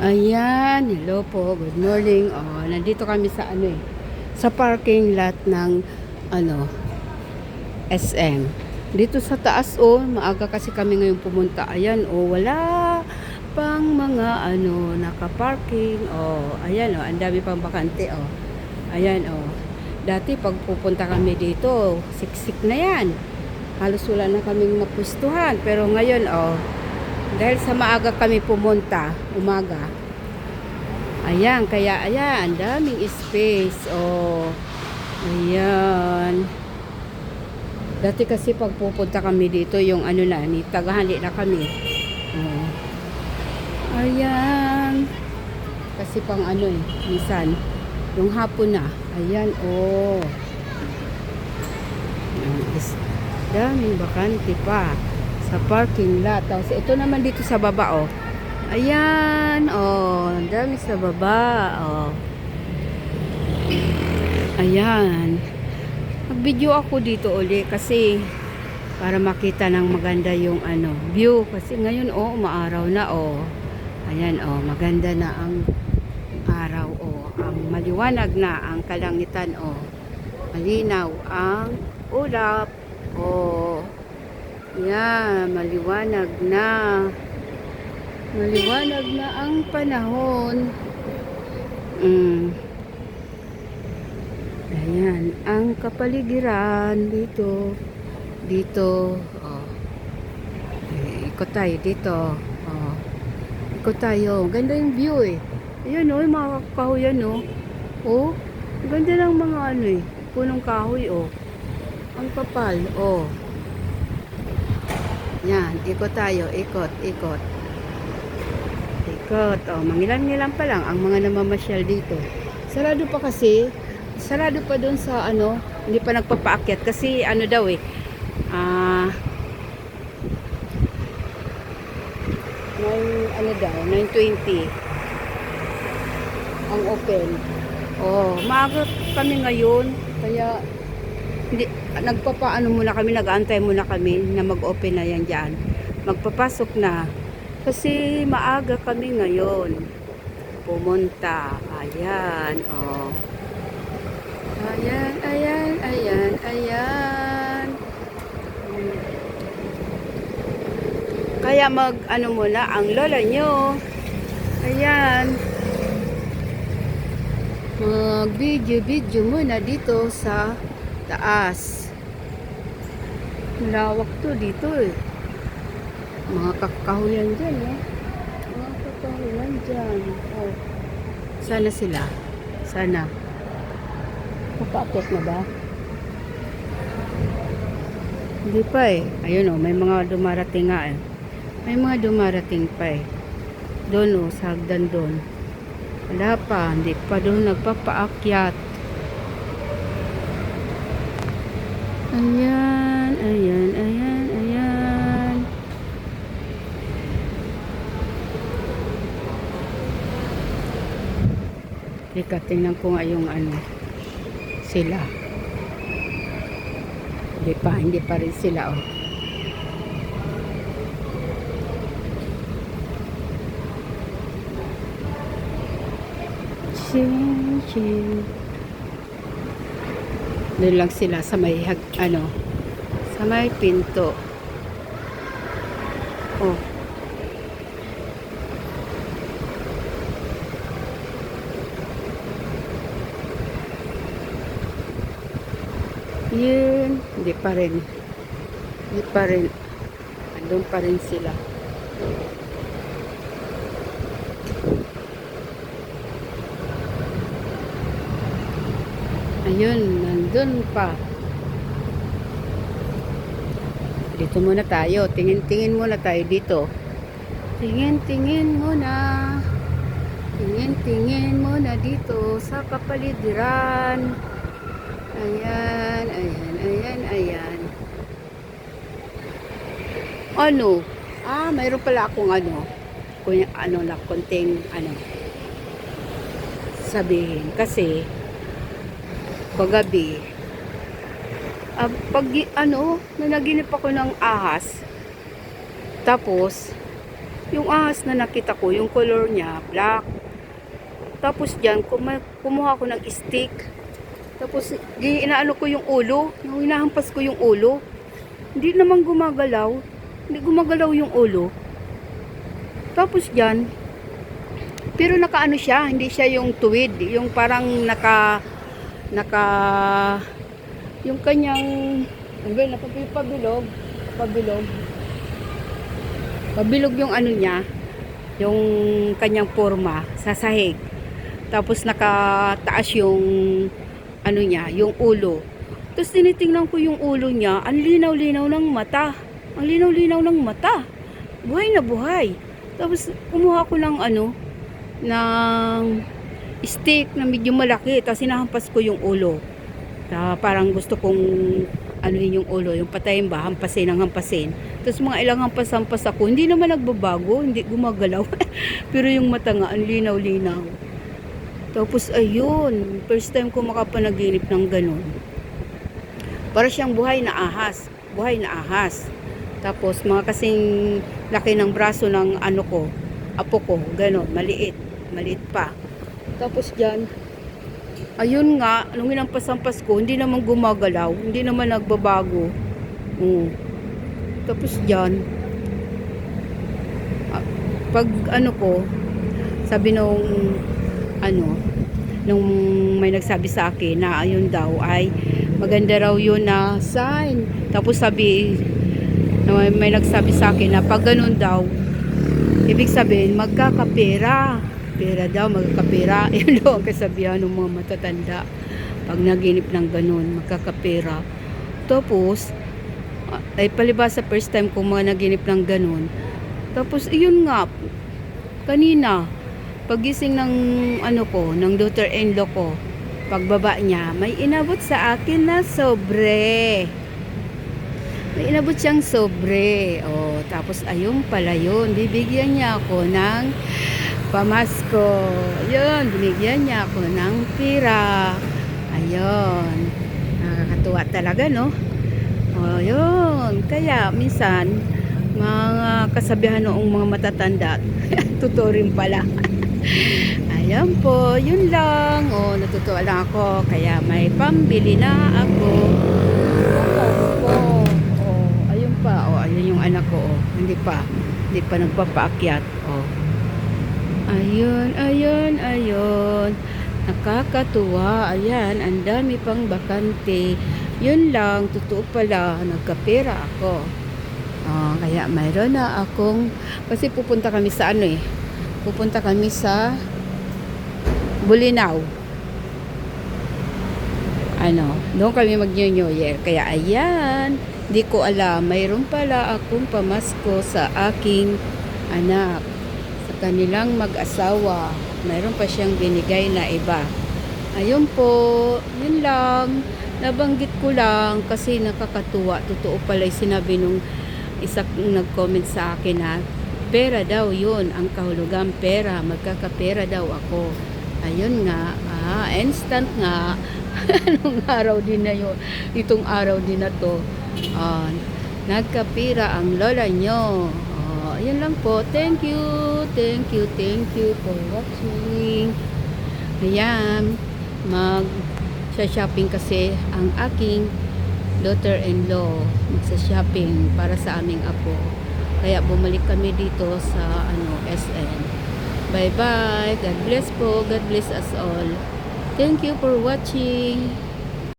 Ayan, hello po, good morning. Oh, nandito kami sa sa parking lot ng ano, SM. Dito sa taas maaga kasi kami ngayon pumunta. Ayan wala pang mga naka-parking. Ayan ang dami pang bakante Ayan Dati pag pupunta kami dito, siksik na 'yan. Halos wala na kaming mapustuhan, pero ngayon dahil sa maaga kami pumunta, umaga. Ayan, kaya ayan, daming space. Ayan. Dati kasi pag pupunta kami dito, yung tagahali na kami. Oh. Ayan. Kasi pang minsan, yung hapon na. Ayan, daming bakante pa sa parking lot. Tapos ito naman dito sa baba Ayan, ang dami sa baba Ayan. Mag-video ako dito uli kasi para makita ng maganda yung view kasi ngayon umaaraw na Ayan maganda na ang araw ang maliwanag na ang kalangitan malinaw ang ulap yan, maliwanag na ang panahon. Ayan ang kapaligiran dito ikot tayo dito ikot tayo, ganda yung view ayan yung mga kahoy ganda ng mga punong kahoy ang kapal yan, ikot tayo, ikot mangilan-ngilan pa lang ang mga namamasyal dito. Sarado pa kasi, sarado pa doon sa hindi pa nagpapaakyat kasi daw 9:20 ang open. Maaga kami ngayon kaya hindi muna kami, nag-aantay muna kami na mag-open na yan diyan. Magpapasok na kasi maaga kami ngayon pumunta. Ayan ayan. Kaya muna ang lola nyo. Ayan. Mag video muna dito sa taas. Malawak to dito mga kakahuyan dyan mga kakahuyan dyan sana sila papaakyat na ba? Hindi pa ayun may mga dumarating nga may mga dumarating pa doon sa hagdan doon wala pa, hindi pa doon nagpapaakyat. Ayan Teka, tingnan ko nga yung sila hindi pa rin sila Chin. Doon lang sila sa may sa may pinto yun, hindi pa rin andun pa rin sila ayun, nandun pa dito muna tayo, tingin muna tayo dito tingin muna dito sa kapaligiran. Ayan mayroon pala akong kung na konting sabihin kasi paggabi nanaginip ako ng ahas tapos Yung ahas na nakita ko, yung color niya, black. Tapos dyan, kumuha ko ng stick. Tapos, inaano ko yung ulo. Yung hinahampas ko yung ulo. Hindi naman gumagalaw. Hindi gumagalaw yung ulo. Tapos dyan, pero nakaano siya, hindi siya yung tuwid. Yung parang naka, yung kanyang, pabilog. Pabilog yung ano niya, yung kanyang forma sa sahig. Tapos nakataas yung ano niya, yung ulo. Tapos tinitingnan ko yung ulo niya, ang linaw-linaw ng mata. Ang linaw-linaw ng mata. Buhay na buhay. Tapos kumuha ko ng ano, ng stick na medyo malaki. Tapos hinahampas ko yung ulo. Parang gusto kong ano yung ulo, yung patayin ba, hampasin ang hampasin. Tapos mga ilang hampas-hampas ako, hindi naman nagbabago, hindi gumagalaw. Pero yung mata nga, ang linaw-linaw. Tapos ayun, first time ko makapanaginip ng ganun. Para siyang buhay na ahas. Buhay na ahas. Tapos mga kasing laki ng braso ng ano ko, apo ko, ganun, maliit. Maliit pa. Tapos dyan, ayun nga, nung hinampas-hampas ko, hindi naman gumagalaw, hindi naman nagbabago. Tapos dyan, pag ano ko, sabi nung may nagsabi sa akin na ayun daw ay maganda raw yun na sign. Tapos sabi, may nagsabi sa akin na pag ganun daw, ibig sabihin magkakapera. Pera daw, magkakapera. Yun daw ang kasabihan ng mga matatanda. Pag naginip ng ganun, magkakapera. Tapos, ay palibasa first time ko mga naginip ng ganun. Tapos, iyon nga, kanina, pagising ng ano ko, ng daughter-in-law ko, pagbaba niya, may inabot sa akin na sobre. May inabot siyang sobre. Tapos ayun pala yun. Bibigyan niya ako ng pamasko. Yun, binigyan niya ako ng pira. Ayun. Nakakatuwa talaga, no? Yun. Kaya, minsan, mga kasabihan noong mga matatanda, totoo rin pala. Ayan po, yun lang. Natutuwa lang ako. Kaya may pambili na ako. Ayun pa. Ayun yung anak ko. Hindi pa nagpapaakyat. Ayun. Nakakatuwa. Ayan, ang dami pang bakante. Yun lang, totoo pala, nagkapera ako. Kaya mayroon na akong, kasi pupunta kami sa pupunta kami sa Bulinaw. Doon kami mag-New Year. Kaya ayan, di ko alam, mayroon pala akong pamasko sa aking anak. Kanilang mag-asawa. Mayroon pa siyang binigay na iba. Ayun po, yun lang. Nabanggit ko lang kasi nakakatuwa. Totoo pala yung sinabi nung isa nag-comment sa akin na pera daw yun, ang kahulugan pera, magkakapera daw ako. Ayun nga, instant nga. Anong araw din na yun, itong araw din na to, nagkapira ang lola nyo. Ayun lang po. Thank you for watching. Ayan, mag-shopping kasi ang aking daughter-in-law. Magsa-shopping para sa aming apo. Kaya bumalik kami dito sa SM. Bye-bye. God bless po. God bless us all. Thank you for watching.